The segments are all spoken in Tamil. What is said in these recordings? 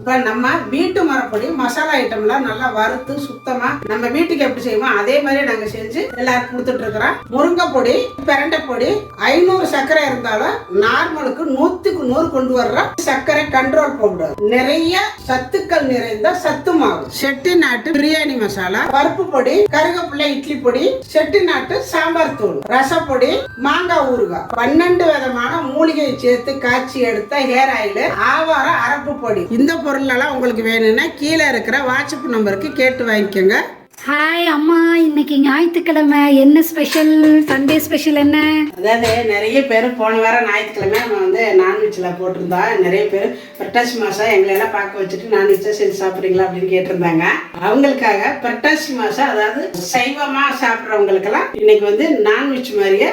இப்போ நம்ம வீட்டு மரப்பொடி மசாலா ஐட்டம்லாம் நல்லா வறுத்து சுத்தமா நம்ம வீட்டுக்கு எப்படி செய்வோம் அதே மாதிரி நாங்க செஞ்சு எல்லாருக்கும் கொடுத்துட்டு இருக்கிறோம். முருங்கை பொடி, பிரண்டை பொடி 500 சர்க்கரை இருந்தாலும் நார்மலுக்கு 100க்கு 100 கொண்டு வர்ற சர்க்கரை கண்ட்ரோல் பவுடர், நிறைய சத்துக்கள் நிறைந்த சத்து மாவு, செட்டிநாட்டு பிரியாணி மசாலா, பருப்பு பொடி, கருவேப்பிலை இட்லி பொடி, செட்டிநாட்டு சாம்பார் தூள், ரசப்பொடி, மாங்காய் ஊறுகாய், 12 விதமான மூலிகை சேர்த்து காய்ச்சி எடுத்த ஹேர் ஆயில், ஆவாரம் அரப்பு பொடி. இந்த பொருள் எல்லாம் உங்களுக்கு வேணும்னா கீழே இருக்கிற வாட்ஸ்அப் நம்பருக்கு கேட்டு வாங்கிக்கோங்க. ஹாய் அம்மா, இன்னைக்கு ஞாயிற்றுக்கிழமை என்ன ஸ்பெஷல்? சண்டே ஸ்பெஷல் என்ன? அதாவது நிறைய பேர் போன வாரம் ஞாயிற்றுக்கிழமை நம்ம வந்து நான்வெஜ்ல போட்டிருந்தா நிறைய பேர் புரட்டாசி மாசம் எங்களை எல்லாம் பார்க்க வச்சுட்டு நான்வெஜ்ஜா செஞ்சு சாப்பிட்றீங்களா அப்படின்னு கேட்டிருந்தாங்க. அவங்களுக்காக புரட்டாசி மாசம் அதாவது சைவமா சாப்பிட்றவங்களுக்கெல்லாம் இன்னைக்கு வந்து நான்வெஜ் மாதிரியே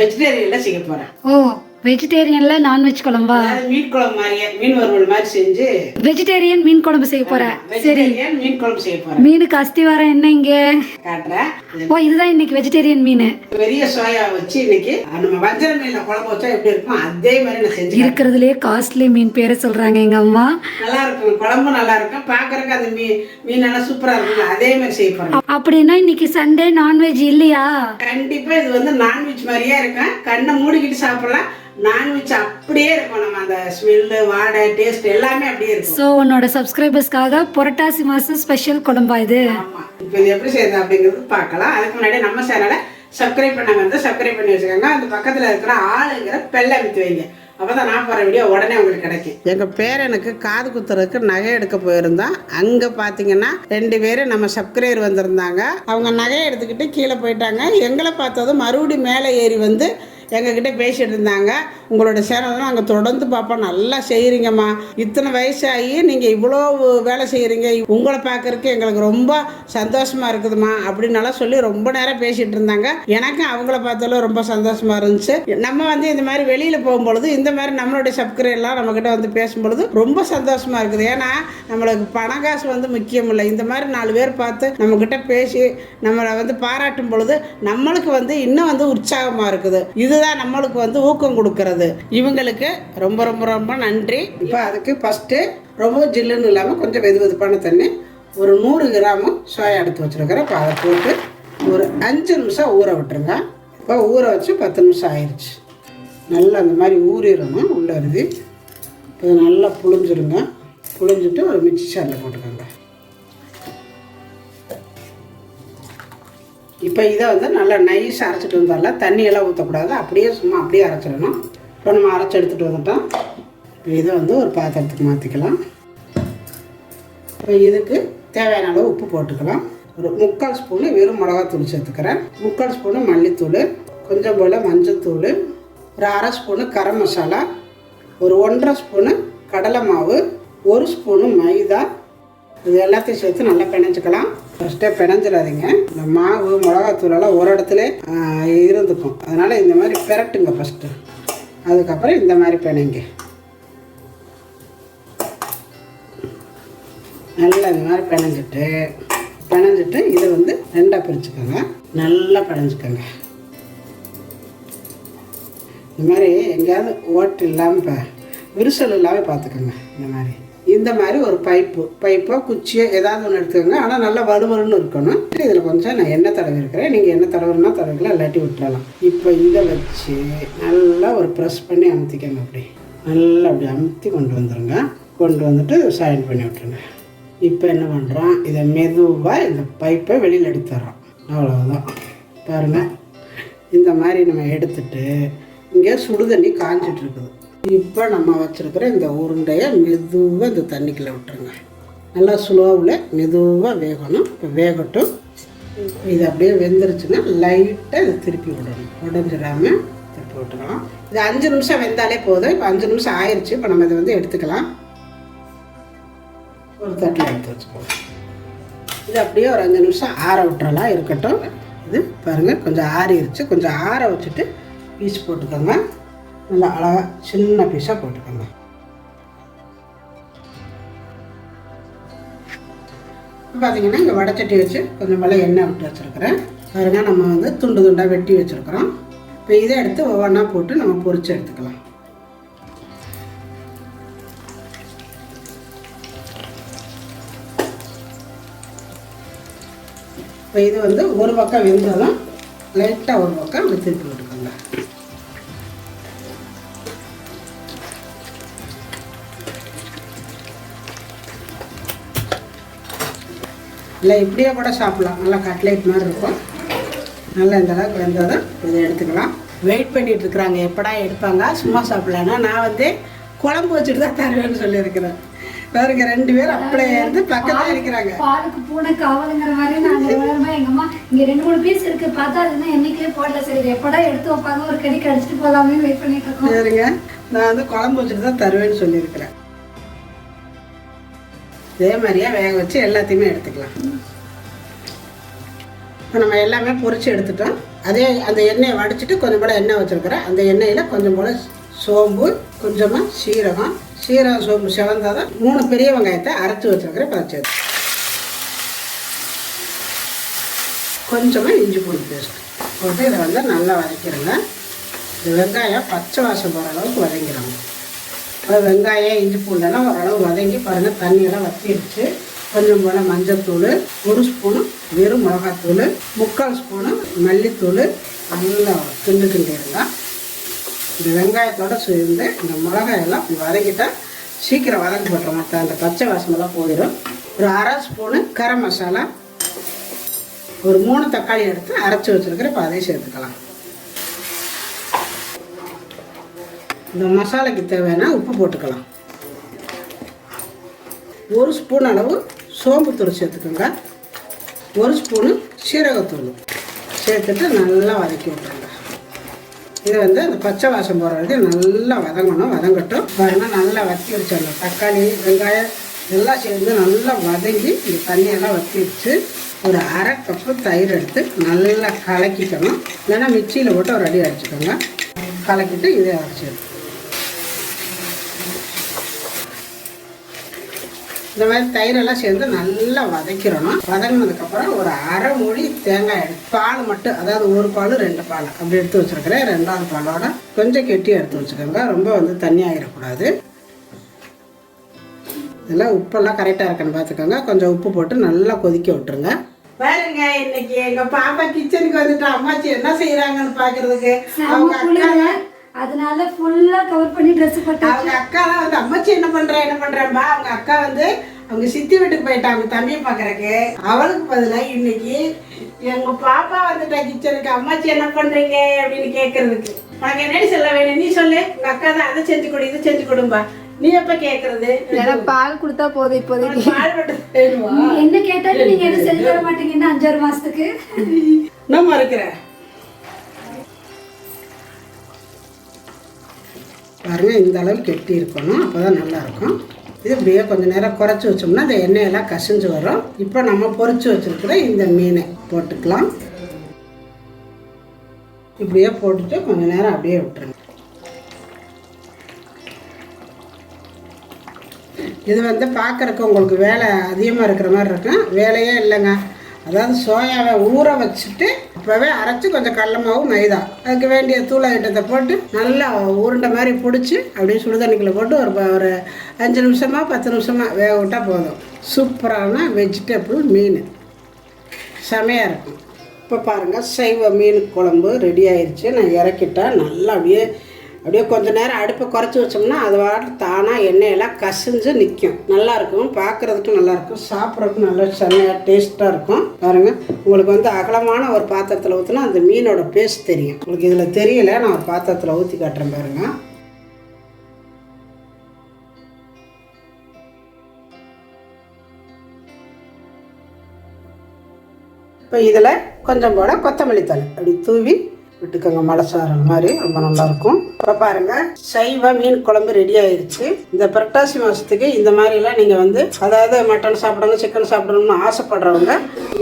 வெஜிடேரியன்ல செய்ய போறேன். ஓ, வெஜிடேரியன்ல நான்வெஜ் குழம்பா? மீன் குழம்பு மாதிரியே மீன் வறுவல் மாதிரி செஞ்சு வெஜிடேரியன் மீன் குழம்பு செய்ய போறேன். சரி, மீன் குழம்பு செய்ய போறேன். மீனுக்கு அஸ்திவாரம் என்ன இங்க காட்டுறேன். ஓ, இதுதான் இன்னைக்கு வெஜிடேரியன் மீன். பெரிய சோயா வச்சு இன்னைக்கு நம்ம வஞ்சர மீன்ல குழம்பு வச்சா எப்படி இருக்கும் அதே மாதிரி நான் செஞ்சு இருக்கிறதுலயே காஸ்ட்லி மீன் பேரை சொல்றாங்க எங்க அம்மா. நல்லா இருக்கும், குழம்பு நல்லா இருக்கும், பாக்குறதுக்கு அந்த மீன் எல்லாம் சூப்பரா இருக்கும். அதே மாதிரி செய்ய போறேன். அப்படின்னா இன்னைக்கு சண்டே நான்வெஜ் இல்லையா? கண்டிப்பா இது வந்து நான்வெஜ் மாதிரியே இருக்கும். கண்ணை மூடிக்கிட்டு சாப்பிடலாம். நான்வெஜ் அப்படியே இருக்கும். நம்ம அந்த ஸ்மெல்லு, வாடை, டேஸ்ட் எல்லாமே அப்படியே இருக்கும். ஸோ உன்னோட சப்ஸ்கிரைபர்ஸ்க்காக புரட்டாசி மாசம் ஸ்பெஷல் குழம்பா இது? ஆமா. இப்போ இது எப்படி செய்யறது அப்படிங்கிறது பார்க்கலாம். அதுக்கு முன்னாடி நம்ம சேனலை சப்ஸ்கிரைப் பண்ணாம இருந்தால் சப்ஸ்கிரைப் பண்ணி வச்சுக்கோங்க. அந்த பக்கத்தில் இருக்கிற ஆளுங்கிற பெல்லை அமைத்து வைங்க. அப்பதான் நான் போகிற வீடியோ உடனே உங்களுக்கு கிடைக்கும். எங்கள் பேரனுக்கு காது குத்துறதுக்கு நகை எடுக்க போயிருந்தோம். அங்கே பார்த்தீங்கன்னா 2 பேர் நம்ம சப்ஸ்கிரைபர் வந்திருந்தாங்க. அவங்க நகையை எடுத்துக்கிட்டு கீழே போயிட்டாங்க. எங்களை பார்த்ததும் மறுபடியும் மேலே ஏறி வந்து எங்ககிட்ட பேசிகிட்டு இருந்தாங்க. உங்களோட சேனல்லாம் நாங்கள் தொடர்ந்து பார்ப்போம், நல்லா செய்கிறீங்கம்மா, இத்தனை வயசாகி நீங்கள் இவ்வளோ வேலை செய்கிறீங்க, உங்களை பார்க்குறதுக்கு எங்களுக்கு ரொம்ப சந்தோஷமாக இருக்குதுமா அப்படின்னாலாம் சொல்லி ரொம்ப நேரம் பேசிகிட்டு இருந்தாங்க. எனக்கு அவங்கள பார்த்தாலும் ரொம்ப சந்தோஷமாக இருந்துச்சு. நம்ம வந்து இந்த மாதிரி வெளியில் போகும்பொழுது இந்த மாதிரி நம்மளுடைய சப்ஸ்கிரைபர்லாம் நம்மக்கிட்ட வந்து பேசும்பொழுது ரொம்ப சந்தோஷமாக இருக்குது. ஏன்னா நம்மளுக்கு பணம் காசு வந்து முக்கியம் இல்லை. இந்த மாதிரி 4 பேர் பார்த்து நம்மக்கிட்ட பேசி நம்மளை வந்து பாராட்டும் பொழுது நம்மளுக்கு வந்து இன்னும் வந்து உற்சாகமாக இருக்குது. இதுதான் நம்மளுக்கு வந்து ஊக்கம் கொடுக்கறது. இவங்களுக்கு ரொம்ப ரொம்ப ரொம்ப நன்றி. இப்போ அதுக்கு ஃபஸ்ட்டு ரொம்ப ஜில்லுன்னு இல்லாமல் கொஞ்சம் வெது வெதுப்பான தண்ணி, ஒரு 100 கிராமு சோயா எடுத்து வச்சுருக்கிறேன். இப்போ அதை போட்டு ஒரு 5 நிமிஷம் ஊற விட்டுருங்க. இப்போ ஊற வச்சு 10 நிமிஷம் ஆயிடுச்சு. நல்லா அந்த மாதிரி ஊறிடணும் உள்ள அருதி. இப்போ நல்லா புழிஞ்சிருங்க. புழிஞ்சிட்டு ஒரு மிக்சி சாரில் போட்டுக்கோங்க. இப்போ இதை வந்து நல்லா நைஸாக அரைச்சிட்டு வந்தால தண்ணியெல்லாம் ஊற்றக்கூடாது, அப்படியே சும்மா அப்படியே அரைச்சிடணும். இப்போ நம்ம அரைச்சி எடுத்துகிட்டு வந்துட்டோம். இப்போ இதை வந்து ஒரு பாத்திரத்துக்கு மாற்றிக்கலாம். இப்போ இதுக்கு தேவையான அளவு உப்பு போட்டுக்கலாம். ஒரு 3/4 ஸ்பூனு வெறும் மிளகாத்தூள் சேர்த்துக்கிறேன், 3/4 ஸ்பூனு மல்லித்தூள், கொஞ்சம் போல் மஞ்சத்தூள், ஒரு 1/2 ஸ்பூனு கரம் மசாலா, ஒரு 1/2 ஸ்பூனு கடலை மாவு, 1 ஸ்பூனு மைதா. இது எல்லாத்தையும் சேர்த்து நல்லா பிணைஞ்சிக்கலாம். ஃபஸ்ட்டே பிணைஞ்சிடாதீங்க. இந்த மாவு மிளகாத்தூளெல்லாம் ஒரு இடத்துல இருந்துக்கும். அதனால் இந்த மாதிரி பிரட்டுங்க ஃபஸ்ட்டு. அதுக்கப்புறம் இந்த மாதிரி பிணைங்க. நல்லா இந்த மாதிரி பிணைஞ்சிட்டு இதை வந்து 2ஆக பிரிச்சுக்கோங்க. நல்லா பிணைஞ்சிக்கோங்க. இந்த மாதிரி எங்கேயாவது ஓட்டு இல்லாமல் விரிசல் இல்லாமல் பார்த்துக்கோங்க. இந்த மாதிரி ஒரு பைப்போ குச்சியோ ஏதாவது ஒன்று எடுத்துக்கோங்க. ஆனால் நல்லா வலுவலுன்னு இருக்கணும். இதில் கொஞ்சம் நான் எண்ணெய் தடவி இருக்கிறேன். நீங்கள் எண்ணெய் தடவுனா தடவிக்கலாம், இல்லாட்டி விட்டுறலாம். இப்போ இதை வச்சு நல்லா ஒரு ப்ரெஸ் பண்ணி அமுத்திக்கோங்க. அப்படி நல்லா அப்படி அமுத்தி கொண்டு வந்துடுங்க. கொண்டு வந்துட்டு சைன் பண்ணி விட்டுருங்க. இப்போ என்ன பண்ணுறோம், இதை மெதுவாக இந்த பைப்பை வெளியில் எடுத்துடுறோம். அவ்வளோதான். பாருங்கள், இந்த மாதிரி நம்ம எடுத்துட்டு இங்கே சுடுதண்ணி காஞ்சிட்டு இருக்குது. இப்போ நம்ம வச்சுருக்கிற இந்த உருண்டையை மெதுவாக இந்த தண்ணிக்குள்ளே விட்டுருங்க. நல்லா ஸ்லோவில் மெதுவாக வேகணும். இப்போ வேகட்டும். இது அப்படியே வெந்துருச்சுன்னா லைட்டாக இதை திருப்பி விடணும், உடஞ்சிடாமல் திருப்பி விட்டுக்கலாம். இது 5 நிமிஷம் வெந்தாலே போதும். இப்போ 5 நிமிஷம் ஆயிடுச்சு. இப்போ நம்ம இதை வந்து எடுத்துக்கலாம். ஒரு தட்டில் எடுத்து வச்சுக்கலாம். இது அப்படியே ஒரு 5 நிமிஷம் ஆற விட்டுறலாம், இருக்கட்டும். இது பாருங்கள் கொஞ்சம் ஆறிடுச்சு. கொஞ்சம் ஆற வச்சுட்டு பீஸ் போட்டுக்கோங்க. நல்லா அழகாக சின்ன பீஸாக போட்டுக்கோங்க. பார்த்தீங்கன்னா இங்கே வடைச்சட்டி வச்சு கொஞ்சம் மேலே எண்ணெய் விட்டு வச்சுருக்கிறேன். பாருங்கள், நம்ம வந்து துண்டு துண்டாக வெட்டி வச்சுருக்குறோம். இப்போ இதை எடுத்து ஒவ்வொன்றா போட்டு நம்ம பொரிச்சு எடுத்துக்கலாம். இப்போ இது வந்து ஒரு பக்கம் வெந்ததும் லைட்டாக ஒரு பக்கம் இப்படி திருப்பி விட்டுக்கோங்க. இல்லை இப்படியே கூட சாப்பிட்லாம், நல்லா கட்லேட் மாதிரி இருக்கும். நல்லா இந்த அளவுக்கு வெந்ததும் இதை எடுத்துக்கலாம். வெயிட் பண்ணிட்டு இருக்கிறாங்க எப்படா எடுப்பாங்க, சும்மா சாப்பிட்லான்னா நான் வந்து குழம்பு வச்சுட்டு தான் தருவேன்னு சொல்லியிருக்கிறேன். பாருங்க 2 பேரும் அப்படியே இருந்து பக்கத்தில் இருக்கிறாங்க. பாலுக்கு பூனை காவலுங்கிற மாதிரி நாங்கள் எங்கள் அம்மா இங்கே 2-3 பீஸ் இருக்கு பார்த்தா அதுன்னா என்னைக்கே போடல. சரி எப்படா எடுத்து வைப்பாங்க, ஒரு கடி கடிச்சிட்டு போகலாமே வெயிட் பண்ணிட்டு இருக்கோம். சரிங்க, நான் வந்து குழம்பு வச்சுட்டு தான் தருவேன்னு சொல்லியிருக்கிறேன். இதே மாதிரியே வேக வச்சு எல்லாத்தையுமே எடுத்துக்கலாம். இப்போ நம்ம எல்லாமே பொரிச்சு எடுத்துட்டோம். அதே அந்த எண்ணெயை வடிச்சிட்டு கொஞ்சம் போல் எண்ணெய் வச்சுருக்கிறேன். அந்த எண்ணெயில் கொஞ்சம் போல் சோம்பு, கொஞ்சமாக சீரகம் சோம்பு செவந்தாதான் 3 பெரிய வெங்காயத்தை அரைச்சி வச்சுருக்கிறேன். பறிச்சு கொஞ்சமாக இஞ்சி பூண்டு பேஸ்ட் போட்டு இதை வந்து நல்லா வதக்கிடுங்க. இந்த வெங்காயம் பச்சை வாசம் போகிற அளவுக்கு வதங்கிடுங்க. வெங்காயம் இஞ்சி பூண்டெல்லாம் ஓரளவு வதங்கி பாருங்கள், தண்ணியெல்லாம் வற்றிடுச்சு. கொஞ்சம் போல் மஞ்சள்தூள், 1 ஸ்பூனு வெறும் மிளகாத்தூள், 3/4 ஸ்பூனு மல்லித்தூள் நல்லா கிண்டிடுங்க. இந்த வெங்காயத்தோடு சேர்ந்து இந்த மிளகாயெல்லாம் வதக்கிட்டால் சீக்கிரம் வதங்கி போட்டுற மாட்டேன், அந்த பச்சை வாசமெல்லாம் போயிடும். ஒரு 1/2 ஸ்பூனு கரம் மசாலா, ஒரு 3 தக்காளி எடுத்து அரைச்சி வச்சுருக்கிறேன். இப்போ அதையும் சேர்த்துக்கலாம். இந்த மசாலாக்கு தேவையான உப்பு போட்டுக்கலாம். 1 ஸ்பூன் அளவு சோம்புத்தூள் சேர்த்துக்கோங்க. 1 ஸ்பூனு சீரகத்தூள் சேர்த்துட்டு நல்லா வதக்கி விட்டுருங்க. இது வந்து அந்த பச்சை வாசம் போகிற வரைக்கும் நல்லா வதங்கட்டும். பாருங்கள் நல்லா வத்திடுச்சு. அந்த தக்காளி வெங்காயம் எல்லாம் சேர்ந்து நல்லா வதங்கி இந்த தண்ணியெல்லாம் வத்திடுச்சு. ஒரு 1/2 கப்பு தயிர் எடுத்து நல்லா கலக்கிக்கணும். இல்லைன்னா மிக்சியில் போட்டு ஒரு அடி அடிச்சுக்கோங்க. கலக்கிட்டு இதே அரைச்சிடும். இந்த மாதிரி தயிரெல்லாம் சேர்ந்து நல்லா வதக்கிடணும். வதங்கினதுக்கப்புறம் ஒரு 1/2 மூடி தேங்காய் எடுத்து பால் மட்டும், அதாவது 1 பால் 2 பால் அப்படி எடுத்து வச்சுருக்கிறேன். 2வது பாலோட கொஞ்சம் கெட்டியாக எடுத்து வச்சுக்கோங்க. ரொம்ப வந்து தண்ணி ஆகிடக்கூடாது. இதெல்லாம் உப்பெல்லாம் கரெக்டாக இருக்குன்னு பார்த்துக்கோங்க. கொஞ்சம் உப்பு போட்டு நல்லா கொதிக்க விட்டுருங்க. பாருங்க, இன்னைக்கு எங்கள் பாப்பா கிச்சனுக்கு வந்துட்டு அம்மாச்சி என்ன செய்கிறாங்கன்னு பார்க்குறதுக்கு அவங்க அக்கா, அதனால ஃபுல்லா கவர் பண்ணி ட்ரெஸ் போட்டு அவங்க அக்கா வந்து அம்மாச்சி என்ன பண்றேன்பா. அவங்க அக்கா வந்து அவங்க சித்தி வீட்டுக்கு போயிட்டாங்க தம்பியை பாக்குறதுக்கு. அவளுக்கு பதிலாக இன்னைக்கு எங்க பாப்பா வந்துட்டா கிச்சனுக்கு. அம்மாச்சி என்ன பண்றீங்க அப்படின்னு கேட்கறதுக்கு. உனக்கு என்னடி சொல்ல வேணும், நீ சொல்லு. உங்க அக்கா தான் அதை செஞ்சு கொடு இதை செஞ்சு கொடும்பா. நீ எப்ப கேக்குறது? பால் கொடுத்தா போதும். இப்போதைக்கு பால் மட்டும் என்ன கேட்டாலும் நீங்க எதுவும் செஞ்சு தர மாட்டீங்கன்னா 5-6 மாசத்துக்கு நம்ம இருக்கிறேன். பாருங்கள், இந்த அளவு கெட்டி இருக்கணும், அப்போ தான் நல்லாயிருக்கும். இது இப்படியே கொஞ்சம் நேரம் குறைச்சி வச்சோம்னா இந்த எண்ணெயெல்லாம் கசிஞ்சு வரும். இப்போ நம்ம பொரிச்சு வச்சுருக்கிற இந்த மீனை போட்டுக்கலாம். இப்படியே போட்டுட்டு கொஞ்சம் நேரம் அப்படியே விட்டுருங்க. இது வந்து பார்க்குறக்கு உங்களுக்கு வேலை அதிகமாக இருக்கிற மாதிரி இருக்கும். வேலையே இல்லைங்க. அதாவது சோயாவை ஊற வச்சுட்டு அப்போவே அரைச்சி கொஞ்சம் கடல மாவு மைதா அதுக்கு வேண்டிய தூள் ஐட்டத்தை போட்டு நல்லா உருண்டை மாதிரி பிடிச்சி அப்படியே சுடுதண்ணிக்குள்ளே போட்டு ஒரு 5 நிமிஷமா 10 நிமிஷமா வேக விட்டால் போதும். சூப்பரான வெஜிடபிள் மீன் செமையாக இருக்கும். இப்போ பாருங்கள், சைவ மீன் குழம்பு ரெடி ஆயிடுச்சு. நான் இறக்கிட்டேன். நல்லா அப்படியே கொஞ்சம் நேரம் அடுப்பை குறைச்சி வச்சோம்னா அது வாட்டு தானாக எண்ணெயெல்லாம் கசிஞ்சு நிற்கும். நல்லாயிருக்கும், பார்க்குறதுக்கும் நல்லாயிருக்கும், சாப்பிட்றதுக்கும் நல்லா செம்மையாக டேஸ்ட்டாக இருக்கும். பாருங்கள், உங்களுக்கு வந்து அகலமான ஒரு பாத்திரத்தில் ஊற்றினா அந்த மீனோட பேஸ்ட் தெரியும். உங்களுக்கு இதில் தெரியல, நான் ஒரு பாத்திரத்தில் ஊற்றி காட்டுறேன் பாருங்கள். இப்போ இதில் கொஞ்சம் போல கொத்தமல்லி தழை அப்படி தூவி விட்டுக்கோங்க. மலைச்சாரல் மாதிரி ரொம்ப நல்லாயிருக்கும். இப்போ பாருங்கள், சைவ மீன் குழம்பு ரெடி ஆயிடுச்சு. இந்த புரட்டாசி மாதத்துக்கு இந்த மாதிரிலாம் நீங்கள் வந்து அதாவது மட்டன் சாப்பிடணும் சிக்கன் சாப்பிடணும்னு ஆசைப்படுறவங்க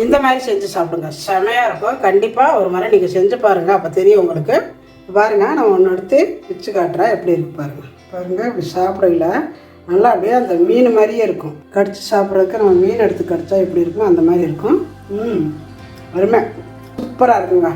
இந்த மாதிரி செஞ்சு சாப்பிடுங்க. செமையாக இருக்கும். கண்டிப்பாக ஒரு முறை நீங்கள் செஞ்சு பாருங்கள், அப்போ தெரியும் உங்களுக்கு. பாருங்கள், நான் ஒன்று எடுத்து வச்சு காட்டுறேன் எப்படி இருக்கு பாருங்கள். பாருங்கள், இப்படி சாப்பிடல நல்லா அப்படியே அந்த மீன் மாதிரியே இருக்கும். கடிச்சு சாப்பிட்றதுக்கு நம்ம மீன் எடுத்து கடிச்சா எப்படி இருக்கும் அந்த மாதிரி இருக்கும். அருமை, சூப்பராக இருக்குங்க.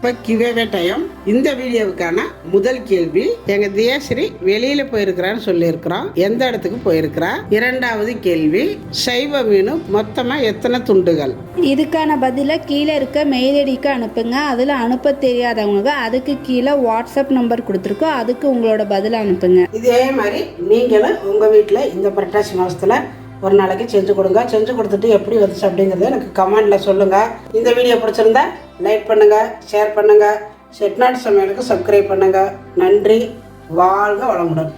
இப்போ கிவேவே டைம். இந்த வீடியோவுக்கான முதல் கேள்வி, எங்க தியாஸ்ரீ வெளியில போயிருக்கிறான்னு சொல்லியிருக்கிறோம். எந்த இடத்துக்கு போயிருக்கிறா? இரண்டாவது கேள்வி, சைவ மீன் மொத்தமா எத்தனை துண்டுகள்? இதுக்கான பதிலை கீழே இருக்க மெயில் ஐடிக்கு அனுப்புங்க. அதில் அனுப்ப தெரியாதவங்க அதுக்கு கீழே வாட்ஸ்அப் நம்பர் கொடுத்துருக்கோம், அதுக்கு உங்களோட பதிலை அனுப்புங்க. இதே மாதிரி நீங்களும் உங்க வீட்டில் இந்த புரட்டாசி மாசத்துல ஒரு நாளைக்கு செஞ்சு கொடுங்க. செஞ்சு கொடுத்துட்டு எப்படி வந்துச்சு அப்படிங்கிறத எனக்கு கமெண்ட்ல சொல்லுங்க. இந்த வீடியோ பிடிச்சிருந்தா லைக் பண்ணுங்க, ஷேர் பண்ணுங்க, செட்நாடு சமையலுக்கு சப்ஸ்கிரைப் பண்ணுங்க. நன்றி. வாழ்க வளமுடன்.